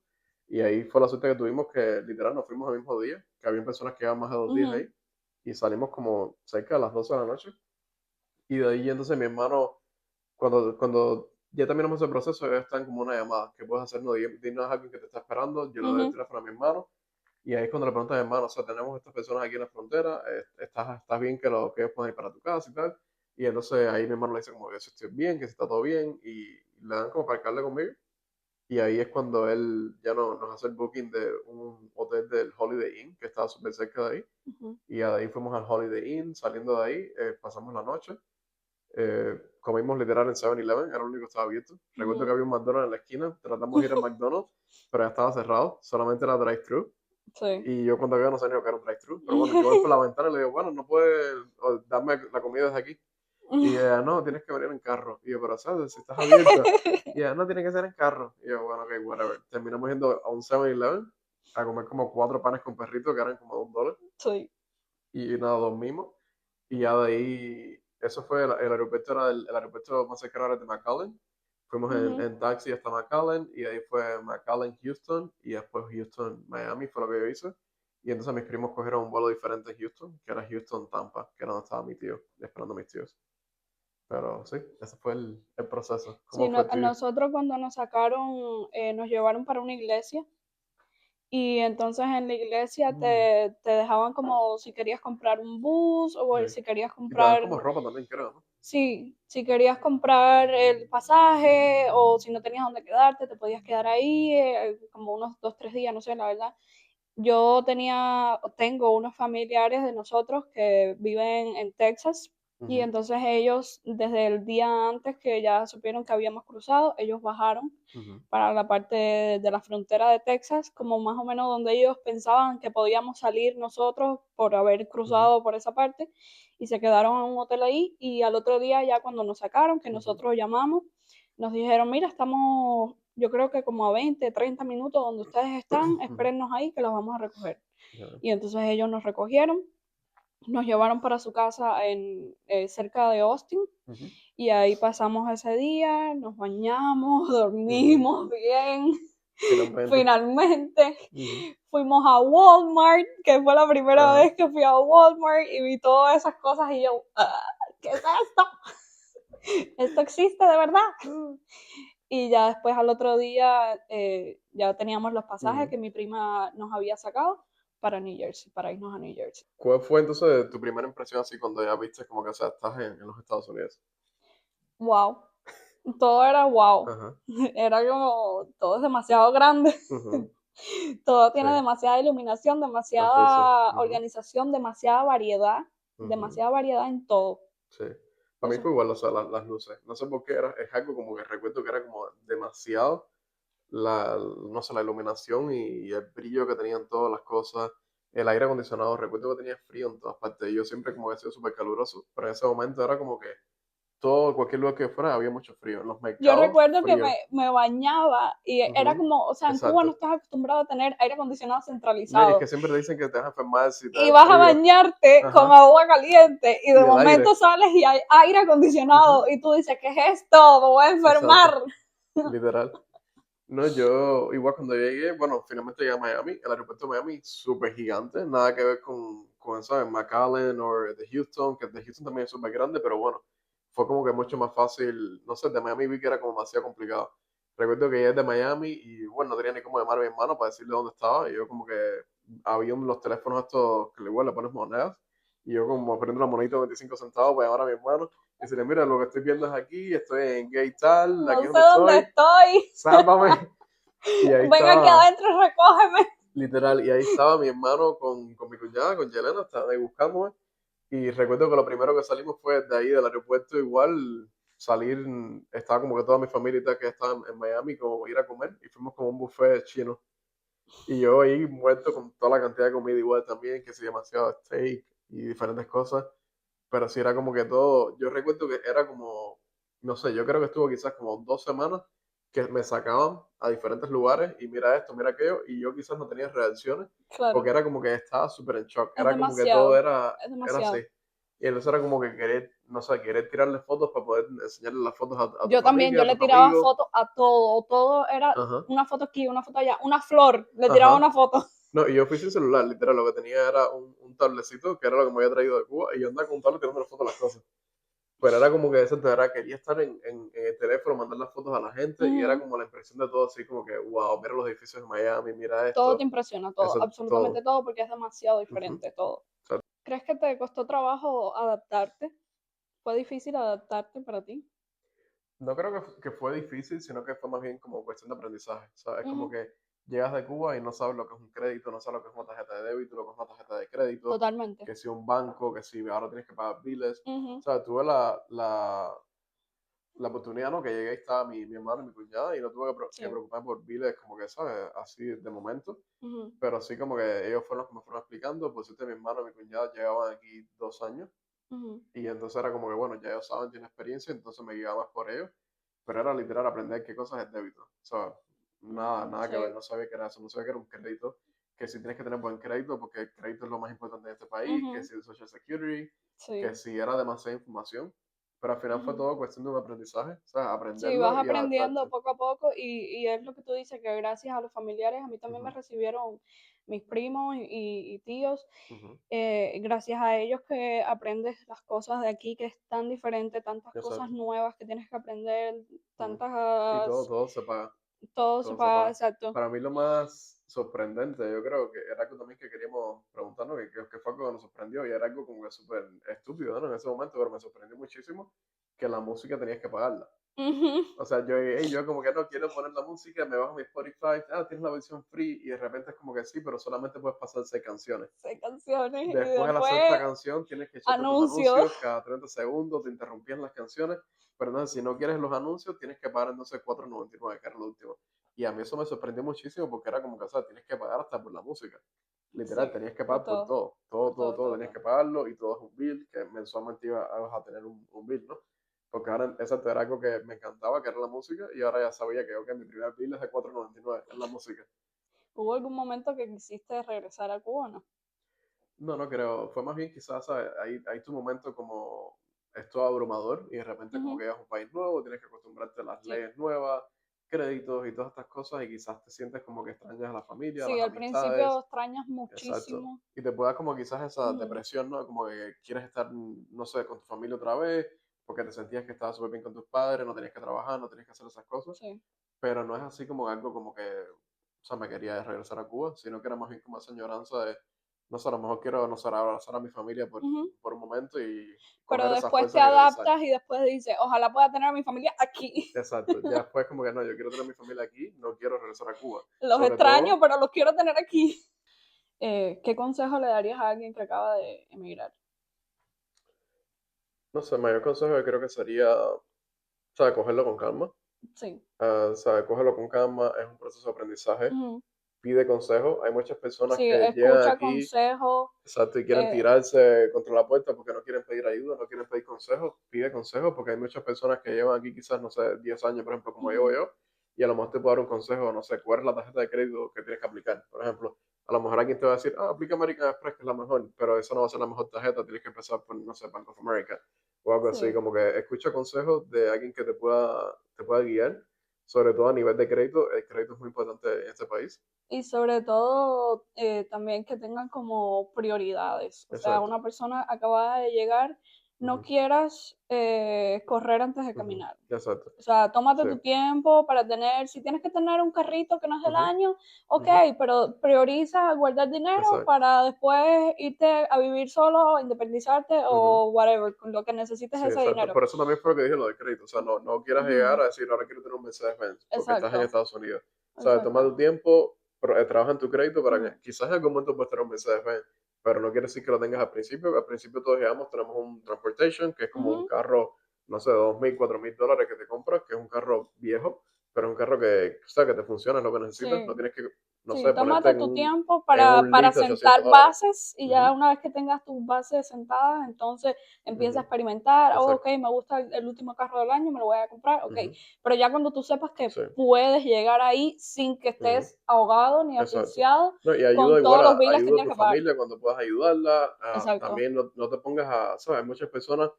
Y ahí fue la suerte que tuvimos que literal nos fuimos el mismo día, que había personas que llevaban más de 2 días ujú, ahí y salimos como cerca de las 12 de la noche. Y de ahí entonces mi hermano, cuando ya terminamos el proceso, ellos están como una llamada que puedes hacer, no, dinos a alguien que te está esperando, yo le doy el ujú, teléfono a mi hermano y ahí es cuando le pregunto a mi hermano, o sea, tenemos estas personas aquí en la frontera, ¿estás bien que ellos puedan ir para tu casa y tal? Y entonces ahí mi hermano le dice como que si estoy bien, que si está todo bien y le dan como para alcalde conmigo. Y ahí es cuando él ya nos hace el booking de un hotel del Holiday Inn, que estaba súper cerca de ahí. ujú, Y de ahí fuimos al Holiday Inn, saliendo de ahí, pasamos la noche. Comimos literal en 7-Eleven, era lo único que estaba abierto. Recuerdo que ujú. había un McDonald's en la esquina, tratamos de ir al McDonald's, pero ya estaba cerrado, solamente era drive-thru. Sí. Y yo cuando veo no sabía que era un drive-thru, pero bueno, yo voy por la ventana y le digo, bueno, no puedes darme la comida desde aquí. Y ella, no, tienes que venir en carro. Y yo, pero ¿sabes? Si estás abierta. Y ella, no, tiene que ser en carro. Y yo, bueno, ok, whatever. Terminamos yendo a un 7-Eleven a comer como 4 panes con perrito que eran como $1. Sí. Y nada, dormimos. Y ya de ahí, eso fue el aeropuerto, era el aeropuerto más cercano era el de McAllen. Fuimos Ujú, en taxi hasta McAllen y ahí fue McAllen, Houston y después Houston, Miami, fue lo que yo hice. Y entonces mis primos cogieron un vuelo diferente en Houston, que era Houston, Tampa, que era donde estaba mi tío, esperando a mis tíos. Pero sí, ese fue el proceso. sí, ¿Cómo fue el tuyo? nosotros cuando nos sacaron, nos llevaron para una iglesia y entonces en la iglesia Mm, te dejaban como si querías comprar un bus sí. o si querías Y te dan comprar, como ropa también, creo, ¿no? sí, si querías comprar el pasaje o si no tenías dónde quedarte, te podías quedar ahí como unos 2, 3 días, no sé, la verdad. Tengo unos familiares de nosotros que viven en Texas y Ujú, entonces ellos, desde el día antes que ya supieron que habíamos cruzado, ellos bajaron ujú, para la parte de la frontera de Texas, como más o menos donde ellos pensaban que podíamos salir nosotros por haber ujú, cruzado por esa parte y se quedaron en un hotel ahí y al otro día ya cuando nos sacaron, que ujú, nosotros llamamos, nos dijeron, mira, estamos yo creo que como a 20, 30 minutos donde ustedes están, ujú. espérennos ahí que los vamos a recoger. Ya veo. Y entonces ellos nos recogieron, nos llevaron para su casa cerca de Austin Ujú, y ahí pasamos ese día, nos bañamos, ujú. dormimos bien. Finalmente. Finalmente Ujú, fuimos a Walmart, que fue la primera ajá. vez que fui a Walmart y vi todas esas cosas y yo, "Ah, ¿qué es esto? ¿Esto existe de verdad?" Y ya después al otro día ya teníamos los pasajes Ujú. que mi prima nos había sacado para New Jersey, para irnos a New Jersey. ¿Cuál fue entonces tu primera impresión así cuando ya viste como que, o sea, estás en los Estados Unidos? Wow, todo era wow. Ajá. Era como, todo es demasiado grande, Ujú. todo Sí, tiene demasiada iluminación, a full sí. demasiada Ujú, organización, ujú. demasiada variedad en todo. Sí. Para mí Eso. fue igual, o sea, las luces. No sé por qué es algo como que recuerdo que era como demasiado no sé, la iluminación y el brillo que tenían todas las cosas. El aire acondicionado, recuerdo que tenía frío en todas partes. Yo siempre como que he sido súper caluroso, pero en ese momento era como que cualquier lugar que fuera había mucho frío. En los Yo mercados, recuerdo que frío. me bañaba y era Ujú, como, o sea, en Cuba no exacto. estás acostumbrado a tener aire acondicionado No, y es que centralizado. siempre te dicen que te vas a enfermar si te da Y el vas a frío. bañarte con Ajá. agua caliente y Y de el momento aire. sales y hay aire acondicionado Ujú, y tú dices, ¿qué es esto? Me voy a exacto. enfermar. Literal. No, yo igual cuando llegué, bueno, finalmente llegué a Miami, el aeropuerto de Miami súper gigante, nada que ver con eso de McAllen o de Houston, que el de Houston también es súper grande, pero bueno, fue como que mucho más fácil, no sé, de Miami vi que era como demasiado complicado. Recuerdo que llegué de Miami y bueno, no tenía ni cómo llamar a mi hermano para decirle dónde estaba. Y yo como que había los teléfonos estos que igual le pones monedas. Y yo como prendo una monedita de 25 centavos para llamar a mi hermano. Y decirle, mira, lo que estoy viendo es aquí, estoy en Gay tal, aquí No es sé donde dónde estoy, estoy. sálvame. Y ahí Ven aquí estaba, adentro y recógeme. literal, y ahí estaba mi hermano con mi cuñada, con Yelena, estaban ahí buscándome. Y recuerdo que lo primero que salimos fue de ahí del aeropuerto, igual salir, estaba como que toda mi familia y tal que estaba en Miami, como ir a comer, y fuimos como a un buffet chino. Y yo ahí muerto con toda la cantidad de comida igual también, que sí, demasiado steak y diferentes cosas, pero sí era como que todo, yo recuerdo que era como, no sé, yo creo que estuvo quizás como 2 semanas que me sacaban a diferentes lugares y mira esto, mira aquello, y yo quizás no tenía reacciones, porque Claro, era como que estaba súper en shock, es era como que todo demasiado, era, es era así. demasiado. Y entonces era como que querer, no sé, querer tirarle fotos para poder enseñarle las fotos a tu Yo también, familia, yo a le tus tiraba amigos. fotos a todo, todo era Ajá, una foto aquí, una foto allá, una flor, le tiraba ajá. una foto. No, y yo fui sin celular, literal, lo que tenía era un tablecito, que era lo que me había traído de Cuba, y yo andaba con un tablet tirando las fotos a las cosas. Pero era como que eso, de verdad, quería estar en el teléfono, mandar las fotos a la gente, y era Ujú. como la impresión de todo, así como que, wow, mira los edificios de Miami, mira Todo te esto, impresiona, todo, eso, absolutamente todo. todo, porque es demasiado Ujú. diferente todo. O sea, ¿Crees que te costó trabajo adaptarte? ¿Fue difícil adaptarte para ti? no creo que fue difícil, sino que fue más bien como cuestión de aprendizaje. O sea, es como Ujú. que llegas de Cuba y no sabes lo que es un crédito, no sabes lo que es una tarjeta de débito, lo que es una tarjeta de crédito, Totalmente. que si un banco, que si ahora tienes que pagar biles. O Ujú. sea, tuve la oportunidad, ¿no? Que llegué y estaba mi hermano y mi cuñada y no tuve que Sí. preocuparme por biles como que, ¿sabes? Así de momento. Ujú. Pero sí como que ellos fueron los que me fueron explicando, pues mi hermano y mi cuñada llegaban aquí 2 años Ujú. y entonces era como que, bueno, ya ellos saben, tienen experiencia, entonces me guiaba más por ellos, pero era literal aprender qué cosas es débito. O sea, nada que ver, Sí. no sabía que era eso, no sabía que era un crédito, que si tienes que tener buen crédito, porque el crédito es lo más importante en este país, que Ujú. si el Social Security, que Sí. si era demasiada información, pero al final fue Ujú. todo cuestión de un aprendizaje, o sea, Sí, vas aprenderlo y aprendiendo adaptarte. poco a poco y es lo que tú dices, que gracias a los familiares, a mí también me Ujú, recibieron mis primos y tíos, ujú, gracias a ellos que aprendes las cosas de aquí, que es tan diferente, tantas cosas exacto. nuevas que tienes que aprender, Ujú. Y todo, tantas, todo se paga. todo se Todo se paga, paga. exacto. Para mí lo más sorprendente, yo creo que era algo también que queríamos preguntarnos, que fue algo que nos sorprendió y era algo como que súper estúpido, ¿no? En ese momento, pero me sorprendió muchísimo que la música tenías que pagarla. Ujú. O sea, yo como que no quiero poner la música, me bajo mi Spotify, tienes la versión free y de repente es como que sí, pero solamente puedes pasar 6 canciones. Seis canciones y Después de la después sexta canción tienes que echarte tus anuncios. anuncios cada 30 segundos, te interrumpían las canciones, pero entonces si no quieres los anuncios tienes que pagar entonces 4.99, que era lo último. Y a mí eso me sorprendió muchísimo porque era como que, o sea, tienes que pagar hasta por la música. Literal, Sí, tenías que por pagar por todo, todo, todo, por todo, todo, todo, todo, tenías todo. que pagarlo y todo es un bill, que mensualmente ibas a tener un bill, ¿no? Porque ahora, exacto, era algo que me encantaba, que era la música, y ahora ya sabía que, ok, mi primer bill es de 4.99, es la música. ¿Hubo algún momento que quisiste regresar a Cuba, no? No, no creo. Fue más bien quizás, ¿sabes? Hay tu momento como es todo abrumador y de repente como Ujú. que llegas a un país nuevo, tienes que acostumbrarte a las Sí. leyes nuevas, créditos y todas estas cosas y quizás te sientes como que extrañas a la familia, a Sí, las al principio amistades. extrañas Exacto. muchísimo. Y te puede dar como quizás esa Ujú. depresión, ¿no? Como que quieres estar, no sé, con tu familia otra vez, porque te sentías que estabas súper bien con tus padres, no tenías que trabajar, no tenías que hacer esas cosas, Sí. pero no es así como algo como que, o sea, me quería regresar a Cuba, sino que era más bien como esa añoranza de, no sé, a lo mejor quiero, no sé, abrazar a mi familia Ujú. por un momento y Pero coger esas después te fuerzas y regresar. adaptas y después dices, ojalá pueda tener a mi familia aquí. Exacto, ya después como que no, yo quiero tener a mi familia aquí, no quiero regresar a Cuba. Los Sobre extraño, todo, pero los quiero tener aquí. ¿Qué consejo le darías a alguien que acaba de emigrar? no sé, el mayor consejo que creo que sería, o sea, cogerlo con calma. Sí. O sea, cógelo con calma, es un proceso de aprendizaje. Ujú. Pide consejo. Hay muchas personas Sí, que llegan escucha aquí, consejos. exacto, y quieren eh, tirarse contra la puerta porque no quieren pedir ayuda, no quieren pedir consejos. Pide consejos porque hay muchas personas que llevan aquí quizás, no sé, 10 años, por ejemplo, como llevo ujú. yo, y a lo mejor te puedo dar un consejo, no sé, cuál es la tarjeta de crédito que tienes que aplicar. Por ejemplo, a lo mejor alguien te va a decir, aplica American Express, que es la mejor, pero eso no va a ser la mejor tarjeta, tienes que empezar por, no sé, Bank of America o algo así, Sí. como que escucha consejos de alguien que te pueda guiar, sobre todo a nivel de crédito. El crédito es muy importante en este país. Y sobre todo también que tengan como prioridades. O sea, Exacto. una persona acabada de llegar, no Ujú. quieras correr antes de Ujú. caminar. Exacto. O sea, tómate Sí. tu tiempo para tener, si tienes que tener un carrito que no es del Ujú. año, ok, Ujú. pero prioriza guardar dinero Exacto. para después irte a vivir solo, independizarte Ujú. o whatever, con lo que necesites Sí, ese exacto. dinero. Por eso también fue lo que dije lo del crédito. O sea, no quieras llegar Ujú. a decir, ahora quiero tener un Mercedes-Benz, porque estás en Exacto, Estados Unidos. O sea, toma exacto. tu tiempo, trabaja en tu crédito para Ujú, que quizás en algún momento puedas tener un Mercedes-Benz, pero no quiere decir que lo tengas al principio. Al principio todos llegamos, tenemos un transportation, que es como un ujú, carro, no sé, $2,000, $4,000 que te compras, que es un carro viejo, pero es un carro que, o sea, que te funciona, es lo que necesitas. No sí. tienes que, no Sí, sé, ponerte tómate tu tiempo en un para lease de sentar $800. bases y ya Ujú. una vez que tengas tus bases sentadas, entonces empieza a Ujú. experimentar, oh, ok, Exacto. me gusta el último carro del año, me lo voy a comprar, ok. Ujú. Pero ya cuando tú sepas que Sí. puedes llegar ahí sin que Ujú. estés ahogado ni Exacto. asfixiado No, y ayuda con igual todos los biles que ayuda a tienes tu que pagar. familia cuando puedas ayudarla. Exacto. También no te pongas a, ¿sabes? Hay muchas personas,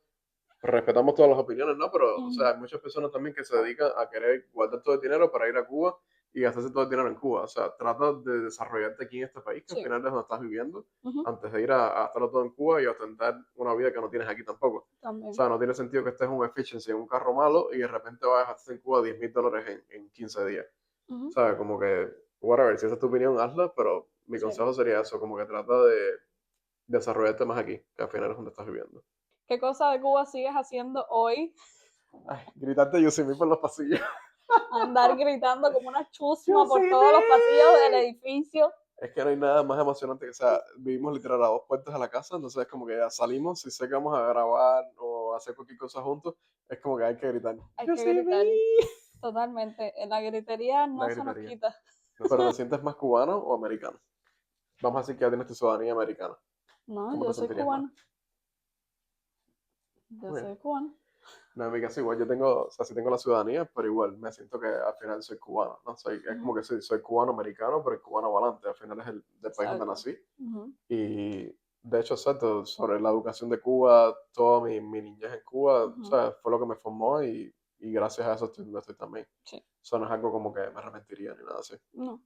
respetamos todas las opiniones, ¿no? Pero, o sea, Ujú, hay muchas personas también que se dedican a querer guardar todo el dinero para ir a Cuba y gastarse todo el dinero en Cuba. O sea, trata de desarrollarte aquí en este país, que al sí. final es donde estás viviendo, Ujú, antes de ir a gastarlo todo en Cuba y a ostentar una vida que no tienes aquí tampoco. O también. sea, no tiene sentido que estés en un efficiency, en un carro malo y de repente vayas a gastar en Cuba $10,000 en 15 días. Ujú, ¿Sabes? Como que, whatever, si esa es tu opinión, hazla, pero mi sí. consejo sería eso, como que trata de desarrollarte más aquí, que al final es donde estás viviendo. ¿Qué cosa de Cuba sigues haciendo hoy? Ay, gritarte Yosemite por los pasillos. Andar gritando como una chusma por todos los pasillos del ¡Yosemite! edificio. Es que no hay nada más emocionante que, o sea, vivimos literal a 2 puertas de la casa, entonces es como que ya salimos, si sé que vamos a grabar o hacer cualquier cosa juntos, es como que hay que gritar, Hay que gritar. ¡Yosemite! Totalmente. La gritería La no se nos gritaría. quita. ¿Pero te sientes más cubano o americano? Vamos a decir que ya tienes tu ciudadanía americana. No, ¿Cómo yo te soy sentirías más? cubana. Yo Muy bien. soy cubana. No, en mi caso igual, yo tengo, o sea, sí tengo la ciudadanía, pero igual me siento que al final soy cubano, ¿no? Es como Ujú, que soy cubano-americano, pero el cubano volante, al final es el del país donde exacto. nací. Ujú, Y de hecho, exacto, sobre la educación de Cuba, toda mi niñez en Cuba, o ujú, sea, fue lo que me formó y gracias a eso estoy donde estoy también. sí. O sea, no es algo como que me arrepentiría ni nada así. No.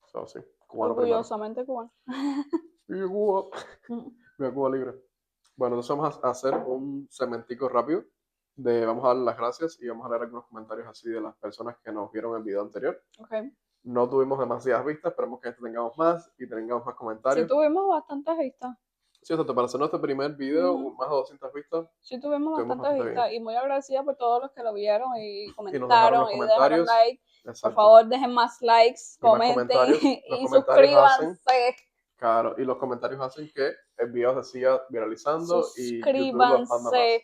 O sea, sí, cubano primero. Orgullosamente cubana. ¡Viva Cuba! Ujú, ¡Viva Cuba libre! Bueno, entonces vamos a hacer un segmentico rápido vamos a darle las gracias y vamos a leer algunos comentarios así de las personas que nos vieron el video anterior. ok. No tuvimos demasiadas vistas, esperemos que este tengamos más y tengamos más Sí comentarios. tuvimos bastantes vistas. Sí, exacto, para hacer nuestro primer video, Ujú, más de 200 vistas, sí tuvimos tuvimos bastantes bastante bien. vistas y muy agradecida por todos los que lo vieron y Y nos dejaron los comentaron y dejaron comentarios, like. Por exacto. favor, dejen más likes, Y más comenten comentarios, los y comentarios hacen, suscríbanse. claro, y los comentarios hacen que el video se siga viralizando y YouTube lo expanda Suscríbanse. más.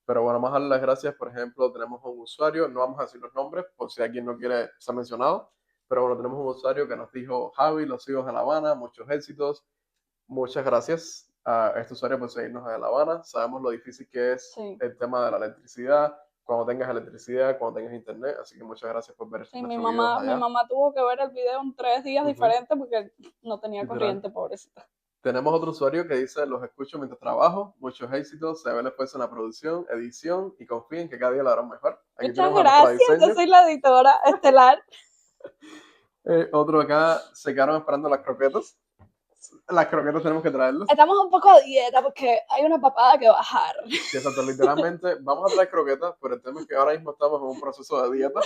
Pero bueno, vamos a darle las gracias. Por ejemplo, tenemos un usuario, no vamos a decir los nombres por si alguien no quiere ser mencionado, pero bueno, tenemos un usuario que nos dijo, Javi, los hijos de La Habana, muchos éxitos. Muchas gracias a este usuario por seguirnos de La Habana. Sabemos lo difícil que es Sí. el tema de la electricidad, cuando tengas electricidad, cuando tengas internet, así que muchas gracias por ver Sí, nuestros videos mi allá. mamá tuvo que ver el video en 3 días Ujú, diferentes porque no tenía literal. corriente, pobrecita. Tenemos otro usuario que dice, los escucho mientras trabajo, muchos éxitos, se ve el esfuerzo en la producción, edición y confíen que cada día lo harán mejor. Aquí Muchas tenemos a nuestra gracias, yo diseño. soy la editora estelar. Otro acá, se quedaron esperando las croquetas. Las croquetas tenemos que traerlas. Estamos un poco a dieta porque hay una papada que bajar. Sí, exacto, literalmente vamos a traer croquetas, pero el tema es que ahora mismo estamos en un proceso de dieta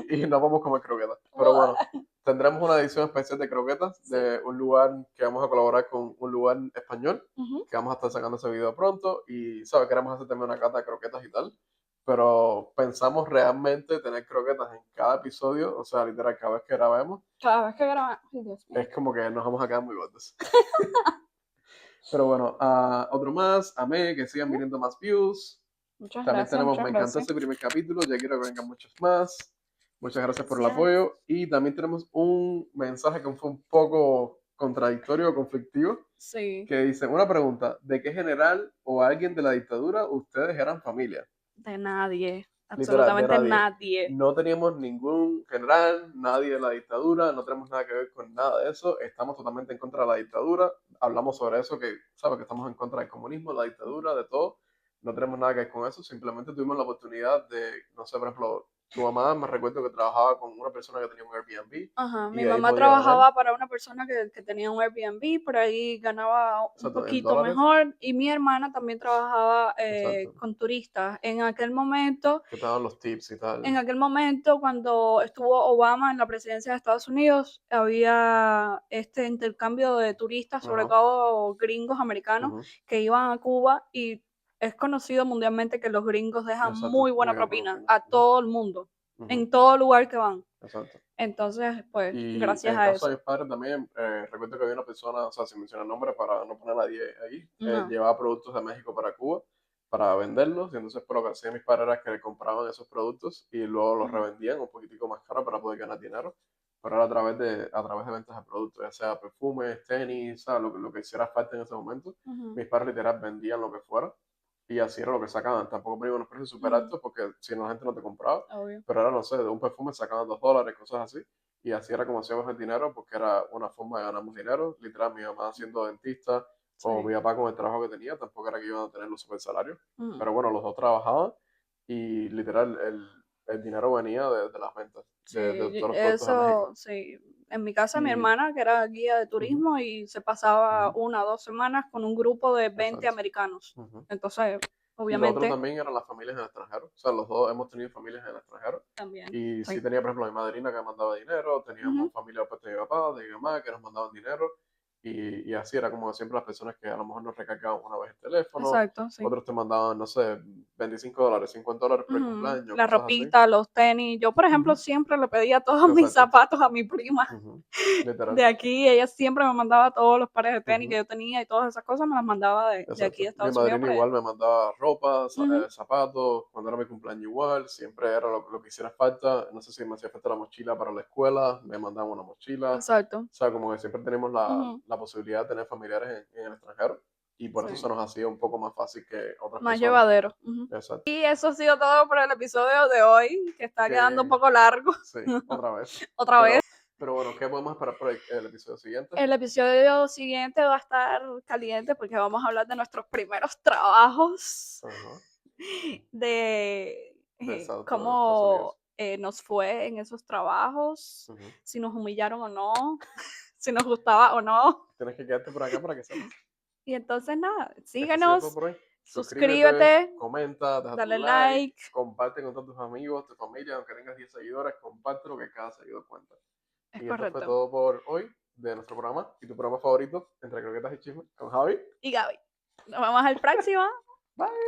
y no vamos a comer croquetas. Pero bueno, tendremos una edición especial de croquetas Sí. de un lugar que vamos a colaborar con un lugar español, Ujú. que vamos a estar sacando ese video pronto y, ¿sabes? Queremos hacer también una cata de croquetas y tal, pero pensamos realmente tener croquetas en cada episodio, o sea, literal, cada vez que grabemos, Cada vez que grabamos. Ay, Dios mío. es como que nos vamos a quedar muy gordos. Pero bueno, otro más, amé, que sigan Ujú. viniendo más views. Muchas También gracias, tenemos, muchas me encantó gracias. este primer capítulo, ya quiero que vengan muchos más. Muchas gracias por el Gracias. apoyo. Y también tenemos un mensaje que fue un poco contradictorio o conflictivo, Sí, que dice, una pregunta, ¿de qué general o alguien de la dictadura ustedes eran familia? de nadie, Literal, de absolutamente nadie. nadie. No teníamos ningún general, nadie de la dictadura, no tenemos nada que ver con nada de eso, estamos totalmente en contra de la dictadura, hablamos sobre eso, que sabes que estamos en contra del comunismo, la dictadura, de todo, no tenemos nada que ver con eso, simplemente tuvimos la oportunidad de, no sé, por ejemplo, Tu mamá me recuerdo que trabajaba con una persona que tenía un Airbnb Ajá, y mi de ahí mamá podía ganar, trabajaba para una persona que tenía un Airbnb, por ahí ganaba un exacto, en poquito dólares, mejor, y mi hermana también trabajaba exacto, con turistas. que te daban los tips y tal. En aquel momento, cuando estuvo Obama en la presidencia de Estados Unidos, había este intercambio de turistas, sobre Ajá, todo gringos americanos, ujú, que iban a Cuba, y es conocido mundialmente que los gringos dejan muy exacto, buena muy gran propina propina. a Ujú, todo el mundo, ujú, en todo lugar que van. exacto. Entonces, pues, Y gracias en el a caso de eso. mis padres también, recuerdo que había una persona, o sea, sin mencionar nombre para no poner a nadie ahí, No. llevaba productos de México para Cuba para venderlos, y entonces por lo que hacían mis padres era que le compraban esos productos y luego los Ujú, revendían un poquitico más caro para poder ganar dinero, pero era a través de ventas de productos, ya sea perfumes, tenis, ¿sabes? Lo que hiciera falta en ese momento. ujú, Mis padres literal vendían lo que fuera y así era lo que sacaban. Tampoco me iban unos precios súper ujú, altos porque si no la gente no te compraba, obvio. pero era, no sé, de un perfume sacaban $2, cosas así. Y así era como hacíamos el dinero, porque era una forma de ganar más dinero. Literal, mi mamá siendo dentista o Sí. mi papá con el trabajo que tenía, tampoco era que iban a tener los super salarios. Ujú. Pero bueno, los dos trabajaban y literal el dinero venía de las ventas, de Sí, todos los productos de eso, México. sí. En mi casa, mi Y hermana, que era guía de ujú, turismo, y se pasaba ujú, 1 o 2 semanas con un grupo de 20 exacto. americanos. Ujú. Entonces, Y lo otro obviamente, también eran las familias en el extranjero. O sea, los dos hemos tenido familias en el extranjero. también. Y sí Sí. tenía, por ejemplo, mi madrina que mandaba dinero, Ujú, teníamos familia por parte de mi papá, de mi mamá, que nos mandaban dinero. Y así era como siempre las personas que a lo mejor nos recargaban una vez el teléfono, exacto, sí. otros te mandaban, no sé, $25, $50 por el Ujú. cumpleaños, La cosas así. ropita, los tenis. Yo, por ejemplo, Ujú, siempre le pedía todos mis exacto. zapatos a mi prima Ujú, de literal. aquí. Ella siempre me mandaba todos los pares de tenis que Ujú. yo tenía, y todas esas cosas me las mandaba de aquí de Exacto. Mi Estados Unidos madrina para allá. igual me mandaba ropa, Ujú, zapatos, cuando era mi cumpleaños igual, siempre era lo que hiciera falta. No sé si me hacía falta la mochila para la escuela, me mandaban una mochila. exacto. O sea, como que siempre tenemos la, Ujú, la posibilidad de tener familiares en el extranjero y por eso se sí. nos hacía un poco más fácil que otras Más personas. llevadero. Ujú. Exacto. Y eso ha sido todo por el episodio de hoy, que está quedando un Que poco largo. sí, otra vez. Otra Pero, vez. pero bueno, ¿qué podemos esperar por el episodio siguiente? El episodio siguiente va a estar caliente porque vamos a hablar de nuestros primeros trabajos, Ajá. de De Estados cómo Unidos. nos fue en esos trabajos, Ujú. si nos humillaron o no, si nos gustaba o no. Tienes que quedarte por acá para que sepas. Y entonces nada, Esto ha sido todo síguenos, por hoy. Suscríbete, suscríbete, comenta, deja tu dale like, like. comparte con todos tus amigos, tu familia, aunque tengas 10 seguidores, comparte lo que cada seguidor cuenta. Es Y esto fue correcto. todo por hoy de nuestro programa y tu programa favorito, Entre Croquetas y Chismes, con Javi. Y Gaby, nos vemos al próximo. Bye.